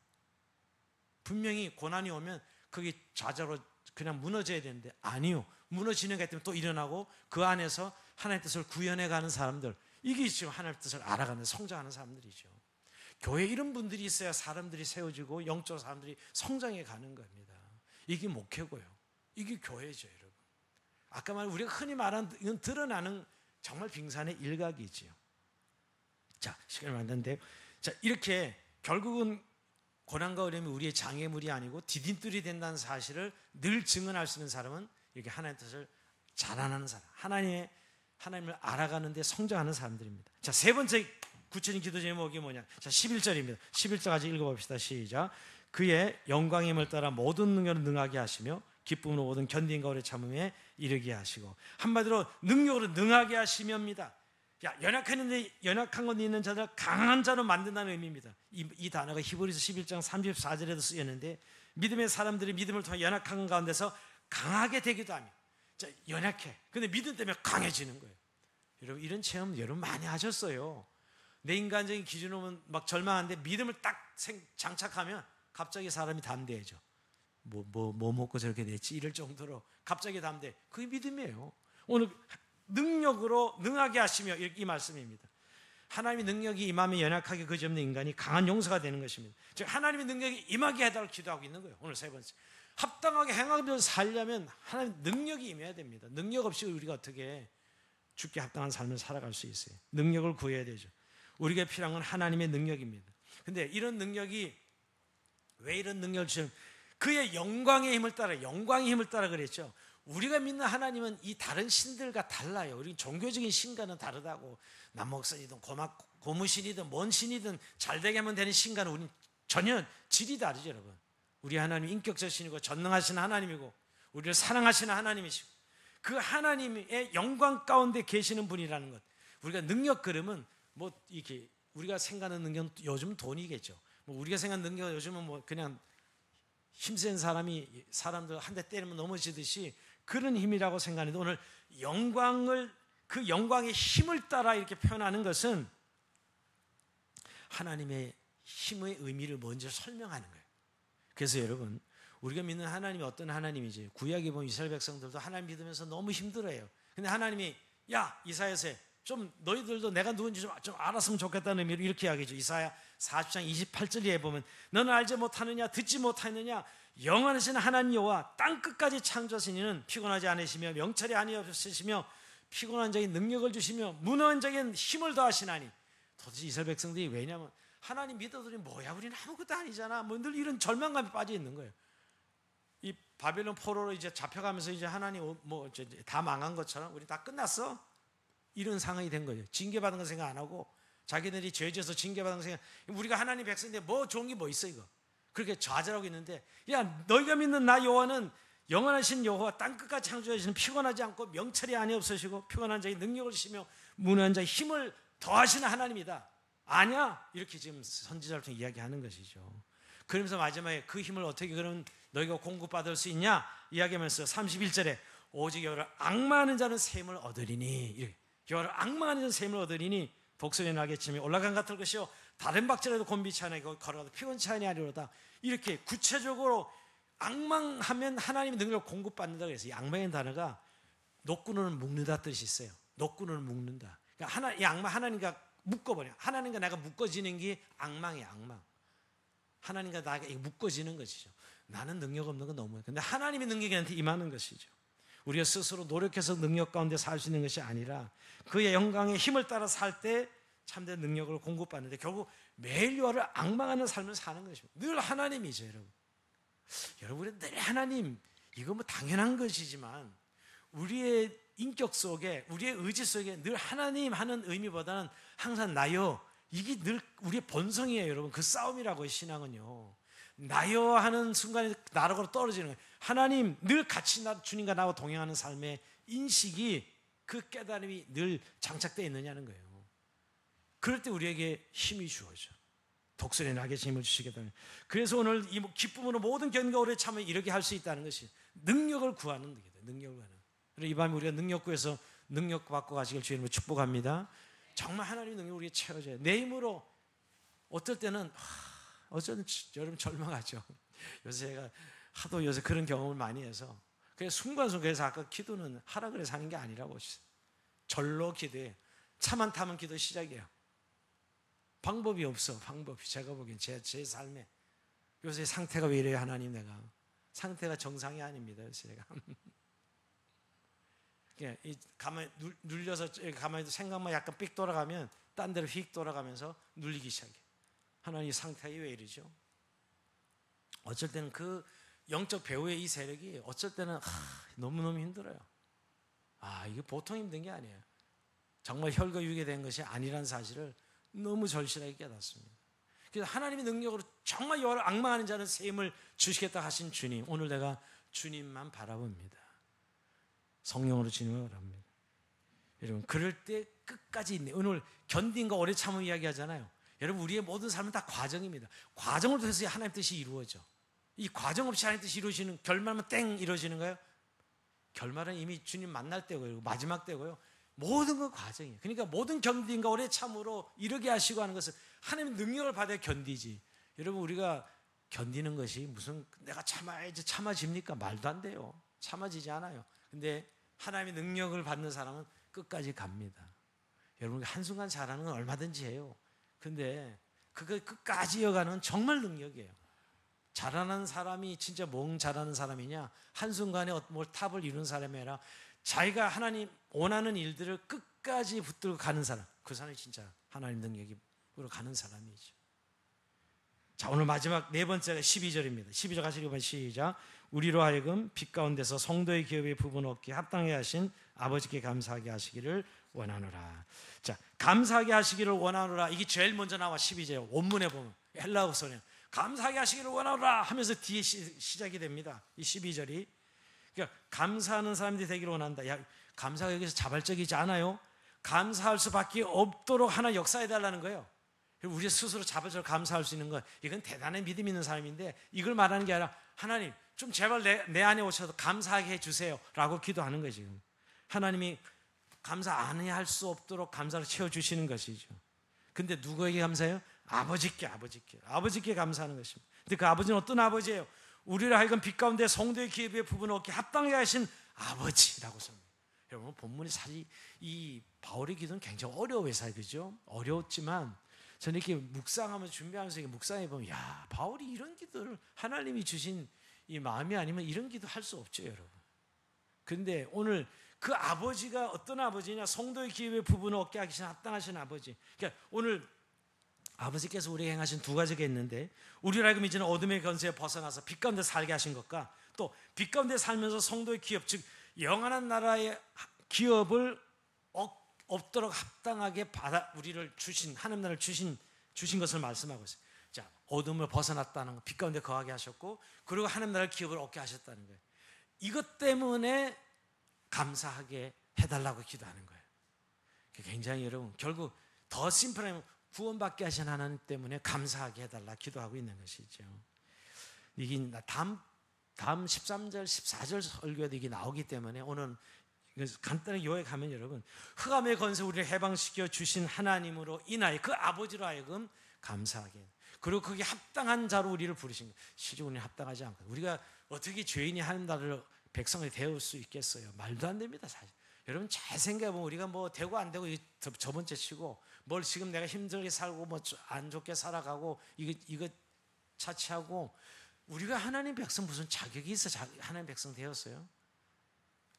분명히 고난이 오면 그게 좌절로 그냥 무너져야 되는데, 아니요, 무너지는 것 때문에 또 일어나고 그 안에서 하나님의 뜻을 구현해가는 사람들, 이게 지금 하나님의 뜻을 알아가는, 성장하는 사람들이죠. 교회에 이런 분들이 있어야 사람들이 세워지고 영적 사람들이 성장해 가는 겁니다. 이게 목회고요, 이게 교회죠, 여러분. 아까 말한 우리가 흔히 말하는 이건 드러나는 정말 빙산의 일각이지요. 자, 시간이 많은데, 자, 이렇게 결국은 고난과 어려움이 우리의 장애물이 아니고 디딤돌이 된다는 사실을 늘 증언할 수 있는 사람은 이렇게 하나님의 뜻을 자라나는 사람, 하나님을 알아가는 데 성장하는 사람들입니다. 자, 세 번째 구체적인 기도 제목이 뭐냐? 자, 11절입니다. 11절까지 읽어봅시다. 시작. 그의 영광임을 따라 모든 능력을 능하게 하시며 기쁨으로 모든 견딘과 오래 참음에 이르게 하시고, 한마디로 능력으로 능하게 하시며입니다. 연약했는데 연약한 것 있는 자들 강한 자로 만든다는 의미입니다. 이 단어가 히브리서 11장 34절에도 쓰였는데, 믿음의 사람들이 믿음을 통해 연약한 가운데서 강하게 되기도 하며, 자, 연약해. 근데 믿음 때문에 강해지는 거예요. 여러분, 이런 체험 여러분 많이 하셨어요. 내 인간적인 기준으로는 막 절망한데 믿음을 딱 장착하면 갑자기 사람이 담대해져. 뭐 먹고 저렇게 됐지? 이럴 정도로 갑자기 담대. 그게 믿음이에요. 오늘 능력으로 능하게 하시며, 이 말씀입니다. 하나님의 능력이 임하면 연약하게 그지없는 인간이 강한 용서가 되는 것입니다. 즉 하나님의 능력이 임하게 해달라고 기도하고 있는 거예요. 오늘 세 번째, 합당하게 행하면서 살려면 하나님 능력이 임해야 됩니다. 능력 없이 우리가 어떻게 죽게 합당한 삶을 살아갈 수 있어요? 능력을 구해야 되죠. 우리가 필요한 건 하나님의 능력입니다. 근데 이런 능력이, 왜 이런 능력을 주시면, 그의 영광의 힘을 따라, 영광의 힘을 따라 그랬죠. 우리가 믿는 하나님은 이 다른 신들과 달라요. 우리 종교적인 신과는 다르다고. 남목선이든 고무신이든 뭔 신이든 잘되게 하면 되는 신과는 우리는 전혀 질이 다르죠, 여러분. 우리 하나님 인격적 신이고 전능하신 하나님이고 우리를 사랑하시는 하나님이시고, 그 하나님의 영광 가운데 계시는 분이라는 것. 우리가 능력 그러면 뭐 이렇게 우리가 생각하는 능력은 요즘 돈이겠죠. 뭐 우리가 생각하는 능력은 요즘은 뭐 그냥 힘센 사람이 사람들 한 대 때리면 넘어지듯이 그런 힘이라고 생각하는데, 오늘 영광을, 그 영광의 힘을 따라 이렇게 표현하는 것은 하나님의 힘의 의미를 먼저 설명하는 거예요. 그래서 여러분, 우리가 믿는 하나님이 어떤 하나님이지? 구약에 보면 이스라엘 백성들도 하나님 믿으면서 너무 힘들어요. 근데 하나님이, 야 이사야서 좀 너희들도 내가 누군지 좀 알았으면 좋겠다는 의미로 이렇게 이야기하죠. 이사야 40장 28절에 보면, 너는 알지 못하느냐, 듣지 못하느냐, 영원하신 하나님 여호와 땅 끝까지 창조하신 이는 피곤하지 않으시며 명철이 아니없으시며 피곤한 자에게 능력을 주시며 무너한 자에게 힘을 더하시나니. 도대체 이스라엘 백성들이, 왜냐하면 하나님 믿어들이 뭐야, 우리는 아무것도 아니잖아, 뭐 늘 이런 절망감에 빠져 있는 거예요. 이 바벨론 포로로 이제 잡혀가면서 이제 하나님 뭐 다 망한 것처럼 우리 다 끝났어, 이런 상황이 된 거죠. 징계받은 거 생각 안 하고 자기들이 죄져서 징계받은 거 생각, 우리가 하나님 백성인데 뭐 좋은 게 뭐 있어 이거, 그렇게 좌절하고 있는데, 야 너희가 믿는 나 여호와는 영원하신 여호와 땅 끝까지 창조하시는 피곤하지 않고 명철이 아니없으시고 피곤한 자의 능력을 주시며 무능한 자의 힘을 더하시는 하나님이다. 아니야, 이렇게 지금 선지자를 통해 이야기하는 것이죠. 그러면서 마지막에 그 힘을 어떻게 그럼 너희가 공급받을 수 있냐 이야기하면서 31절에 오직 여호와를 앙마하는 자는 샘을 얻으리니, 여호와를 앙마하는 자는 샘을 얻으리니 독수리 날개침이 올라간 같을 것이요 다른 박자라도 곤비치 아니하고 걸어가도 피곤치 아니하리로다. 이렇게 구체적으로 앙망하면 하나님의 능력을 공급받는다고 해서 이 앙망의 단어가 노끈을 묶는다 뜻이 있어요. 노끈을 묶는다. 그러니까 이 앙망 하나님과 묶어버려. 하나님과 내가 묶어지는 게 앙망이에요. 앙망. 하나님과 나가 묶어지는 것이죠. 나는 능력 없는 건 너무해. 근데 하나님의 능력이 나한테 임하는 것이죠. 우리가 스스로 노력해서 능력 가운데 살 수 있는 것이 아니라 그의 영광의 힘을 따라 살 때 참된 능력을 공급받는데 결국 매일 요하를 앙망하는 삶을 사는 것입니다. 늘 하나님이죠, 여러분. 여러분은 늘 하나님, 이거 뭐 당연한 것이지만 우리의 인격 속에, 우리의 의지 속에 늘 하나님 하는 의미보다는 항상 나요, 이게 늘 우리의 본성이에요, 여러분. 그 싸움이라고요, 신앙은요. 나요 하는 순간에 나락으로 떨어지는 거예요. 하나님, 늘 같이 주님과 나와 동행하는 삶의 인식이, 그 깨달음이 늘 장착되어 있느냐는 거예요. 그럴 때 우리에게 힘이 주어져. 독수리 나게 힘을 주시겠다는. 그래서 오늘 이 기쁨으로 모든 견고가 오래 참아 이렇게 할 수 있다는 것이 능력을 구하는 거예요. 능력을 구하는. 그래서 이 밤에 우리가 능력 구해서 능력 받고 가시길 주님으로 축복합니다. 정말 하나님의 능력이 우리에게 채워져요. 내 힘으로 어떨 때는 어쩌면 여러분 절망하죠. 요새 제가 하도 요새 그런 경험을 많이 해서 그래서 순간순간, 그래서 아까 기도는 하라 그래서 하는 게 아니라고, 절로 기도해. 차만 타면 기도 시작이에요. 방법이 없어. 방법이. 제가 보기엔 제 삶에 요새 상태가 왜 이래요? 하나님, 내가 상태가 정상이 아닙니다. 요새 제가 가만히 눌려서 가만히 생각만 약간 삑 돌아가면 딴 데로 휙 돌아가면서 눌리기 시작해. 하나님, 상태가 왜 이러죠? 어쩔 때는 그 영적 배후의 이 세력이 어쩔 때는 너무너무 힘들어요. 이게 보통 힘든 게 아니에요. 정말 혈거유게 것이 아니란 사실을 너무 절실하게 깨닫습니다. 그래서 하나님의 능력으로 정말 여호와를 앙망하는 자는 새 힘을 주시겠다 하신 주님, 오늘 내가 주님만 바라봅니다. 성령으로 주님을 바랍니다. 여러분, 그럴 때 끝까지 있네. 오늘 견딘과 오래 참음 이야기하잖아요. 여러분, 우리의 모든 삶은 다 과정입니다. 과정을 통해서 하나님 뜻이 이루어져. 이 과정 없이 하나님 뜻이 이루어지는, 결말만 땡 이루어지는 거예요. 결말은 이미 주님 만날 때고요, 마지막 때고요. 모든 건 과정이에요. 그러니까 모든 견딘과 오래 참으로 이르게 하시고 하는 것은 하나님의 능력을 받아야 견디지. 여러분, 우리가 견디는 것이 무슨 내가 참아야지 참아집니까? 말도 안 돼요. 참아지지 않아요. 근데 하나님의 능력을 받는 사람은 끝까지 갑니다. 여러분, 한순간 잘하는 건 얼마든지 해요. 근데 그걸 끝까지 이어가는 정말 능력이에요. 잘하는 사람이 진짜 뭐 잘하는 사람이냐? 한순간에 뭘 탑을 이룬 사람이 아니라 자기가 하나님 원하는 일들을 끝까지 붙들고 가는 사람, 그 사람이 진짜 하나님 능력으로 가는 사람이죠. 자, 오늘 마지막 네 번째가 12절입니다. 12절 같이 읽어봐요. 시작. 우리로 하여금 빛 가운데서 성도의 기업의 부분 얻기에 합당하게 하신 아버지께 감사하게 하시기를 원하노라. 자, 감사하게 하시기를 원하노라. 이게 제일 먼저 나와. 12절 원문에 보면 헬라어서는 감사하게 하시기를 원하노라 하면서 뒤에 시작이 됩니다. 이 12절이. 그러니까 감사하는 사람들이 되기를 원한다. 야, 감사가 여기서 자발적이지 않아요. 감사할 수밖에 없도록 하나 역사해달라는 거예요. 우리 스스로 자발적으로 감사할 수 있는 건, 이건 대단한 믿음 있는 사람인데 이걸 말하는 게 아니라 하나님 좀 제발 내 안에 오셔서 감사하게 해주세요 라고 기도하는 거예요. 지금 하나님이 감사 안 할 수 없도록 감사를 채워주시는 것이죠. 근데 누구에게 감사해요? 아버지께 감사하는 것입니다. 근데 그 아버지는 어떤 아버지예요? 우리를 하여금 빛 가운데 성도의 기업의 부분을 얻게 합당하게 하신 아버지라고 씁니다. 여러분, 본문이 사실 이 바울의 기도는 굉장히 어려워요. 사실 그죠? 어려웠지만 저는 이렇게 묵상하면서 준비하면서 묵상해보면, 야, 바울이 이런 기도를, 하나님이 주신 이 마음이 아니면 이런 기도 할 수 없죠, 여러분. 근데 오늘 그 아버지가 어떤 아버지냐? 성도의 기업의 부분을 얻게 하신 합당하신 아버지. 그러니까 오늘 아버지께서 우리에게 행하신 두 가지가 있는데, 우리를 하여금 이제는 어둠의 권세에 벗어나서 빛 가운데 살게 하신 것과, 또 빛 가운데 살면서 성도의 기업, 즉 영원한 나라의 기업을 없도록 합당하게 받아 우리를 주신, 하나님 나라를 주신 것을 말씀하고 있어요. 자, 어둠을 벗어났다는 거, 빛 가운데 거하게 하셨고, 그리고 하나님 나라의 기업을 얻게 하셨다는 거예요. 이것 때문에 감사하게 해달라고 기도하는 거예요. 굉장히 여러분, 결국 더 심플하면 구원받게 하신 하나님 때문에 감사하게 해달라 기도하고 있는 것이죠. 이게 다음 13절, 14절 설교에도 이게 나오기 때문에 오늘 간단하게 요약하면, 여러분, 흑암의 권세 우리를 해방시켜 주신 하나님으로 인하여 그 아버지로 하여금 감사하게, 그리고 거기에 합당한 자로 우리를 부르신 거예요. 실제 우리는 합당하지 않거든요. 우리가 어떻게 죄인이 하나님 나라를 백성이 되을 수 있겠어요? 말도 안 됩니다, 사실. 여러분 잘 생각해보면 우리가 뭐 되고 안 되고 저번째 치고 뭘 지금 내가 힘들게 살고 뭐 안 좋게 살아가고 이거 차치하고 우리가 하나님 백성 무슨 자격이 있어 하나님 백성 되었어요?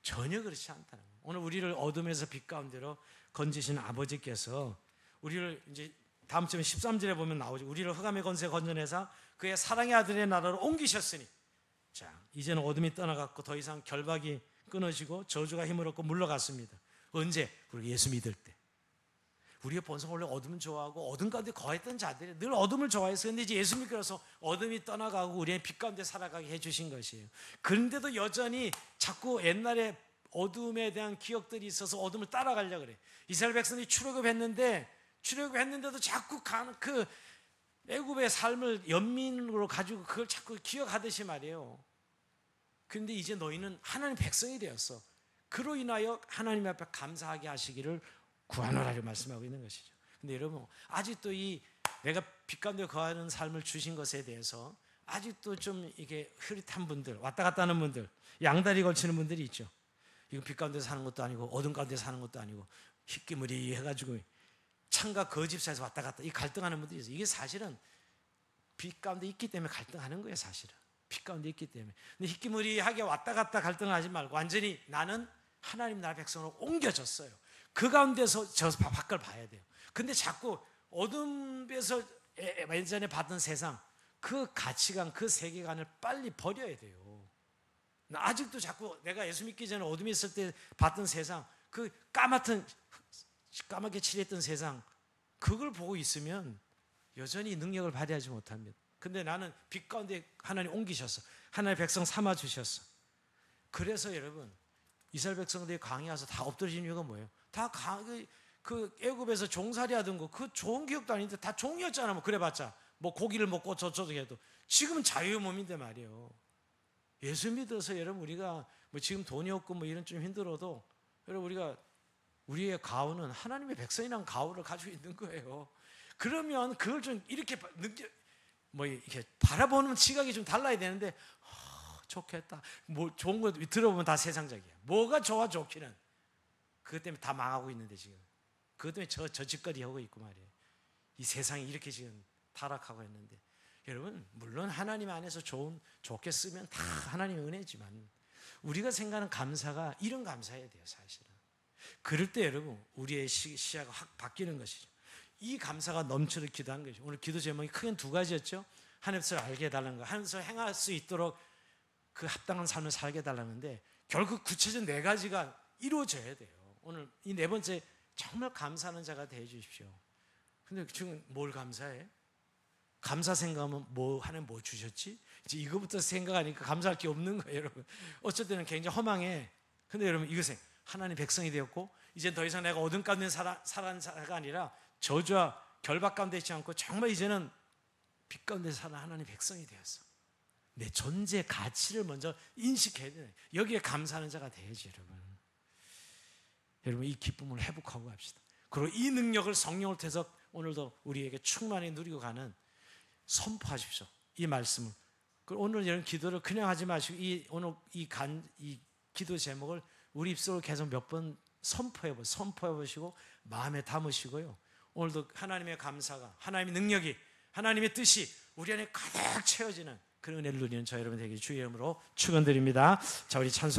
전혀 그렇지 않다는 거예요. 오늘 우리를 어둠에서 빛 가운데로 건지신 아버지께서 우리를 이제 다음 주에 13절에 보면 나오죠. 우리를 흑암의 권세 건져내사 그의 사랑의 아들의 나라로 옮기셨으니 자 이제는 어둠이 떠나갔고 더 이상 결박이 끊어지고 저주가 힘을 얻고 물러갔습니다. 언제? 우리가 예수 믿을 때. 우리의 본성 원래 어둠을 좋아하고 어둠 가운데 거했던 자들이 늘 어둠을 좋아했어요. 근데 이제 예수 믿고 나서 어둠이 떠나가고 우리의 빛 가운데 살아가게 해주신 것이에요. 그런데도 여전히 자꾸 옛날에 어둠에 대한 기억들이 있어서 어둠을 따라가려고 그래. 이스라엘 백성이 출애굽했는데도 자꾸 그 애굽의 삶을 연민으로 가지고 그걸 자꾸 기억하듯이 말이에요. 그런데 이제 너희는 하나님 백성이 되었어. 그로 인하여 하나님 앞에 감사하게 하시기를 구하노라고 말씀하고 있는 것이죠. 근데 여러분 아직도 이 내가 빛 가운데 거하는 삶을 주신 것에 대해서 아직도 좀 이게 흐릿한 분들, 왔다 갔다 하는 분들, 양다리 걸치는 분들이 있죠. 이거 빛 가운데 사는 것도 아니고 어둠 가운데 사는 것도 아니고 희끼무리 해가지고 창과 거짓 사이에서 왔다 갔다 이 갈등하는 분들이 있어요. 이게 사실은 빛 가운데 있기 때문에 갈등하는 거예요. 사실은 빛 가운데 있기 때문에. 근데 희끼무리하게 왔다 갔다 갈등을 하지 말고 완전히 나는 하나님 나라 백성으로 옮겨졌어요. 그 가운데서 저 밖을 봐야 돼요. 근데 자꾸 어둠에서 예전에 봤던 세상 그 가치관, 그 세계관을 빨리 버려야 돼요. 아직도 자꾸 내가 예수 믿기 전에 어둠에 있을 때 봤던 세상 그 까맣게 칠했던 세상 그걸 보고 있으면 여전히 능력을 발휘하지 못합니다. 근데 나는 빛 가운데 하나님 옮기셨어. 하나님의 백성 삼아 주셨어. 그래서 여러분 이스라엘 백성들이 광야 와서 다 엎드러진 이유가 뭐예요? 다 그 애굽에서 종살이 하던 거 그 좋은 기억도 아닌데 다 종이었잖아. 뭐 그래봤자 뭐 고기를 먹고 저쩌고 해도 지금은 자유의 몸인데 말이에요. 예수 믿어서 여러분 우리가 뭐 지금 돈이 없고 뭐 이런 좀 힘들어도 여러분 우리가 우리의 가오는 하나님의 백성이라는 가오를 가지고 있는 거예요. 그러면 그걸 좀 이렇게 뭐 이렇게 바라보는 시각이 좀 달라야 되는데 좋겠다. 뭐 좋은 거 들어보면 다 세상적이야. 뭐가 좋아 좋기는. 그것 때문에 다 망하고 있는데 지금. 그것 때문에 저 짓거리 하고 있고 말이에요. 이 세상이 이렇게 지금 타락하고 있는데 여러분 물론 하나님 안에서 좋게 쓰면 다 하나님의 은혜지만 우리가 생각하는 감사가 이런 감사해야 돼요. 사실은. 그럴 때 여러분 우리의 시야가 확 바뀌는 것이죠. 이 감사가 넘치도록 기도한 것이죠. 오늘 기도 제목이 크게 두 가지였죠. 하나님을 알게 해달라는 거, 하나님을 행할 수 있도록 그 합당한 삶을 살게 해달라는데 결국 구체적인 네 가지가 이루어져야 돼요. 오늘 이 네 번째 정말 감사하는 자가 되어 주십시오. 근데 지금 뭘 감사해? 감사 생각하면 하나님 뭐 주셨지? 이제 이거부터 생각하니까 감사할 게 없는 거예요, 여러분. 어쩔 때는 굉장히 허망해. 근데 여러분 이것은 하나님 백성이 되었고 이제 더 이상 내가 어둠 가운데 살아가는 자가 아니라 저주와 결박 가운데 있지 않고 정말 이제는 빛 가운데 사는 하나님 백성이 되었어. 내 존재 가치를 먼저 인식해야 돼요. 여기에 감사하는 자가 돼야지 여러분. 여러분 이 기쁨을 회복하고 갑시다. 그리고 이 능력을 성령을 통해서 오늘도 우리에게 충만히 누리고 가는 선포하십시오. 이 말씀을. 오늘 이런 기도를 그냥 하지 마시고 오늘 이 기도 제목을 우리 입술로 계속 몇 번 선포해 보시고 마음에 담으시고요. 오늘도 하나님의 감사가 하나님의 능력이 하나님의 뜻이 우리 안에 가득 채워지는 그런 은혜를 누리는 저 여러분 되길 주의 이름으로 축원드립니다. 자 우리 찬송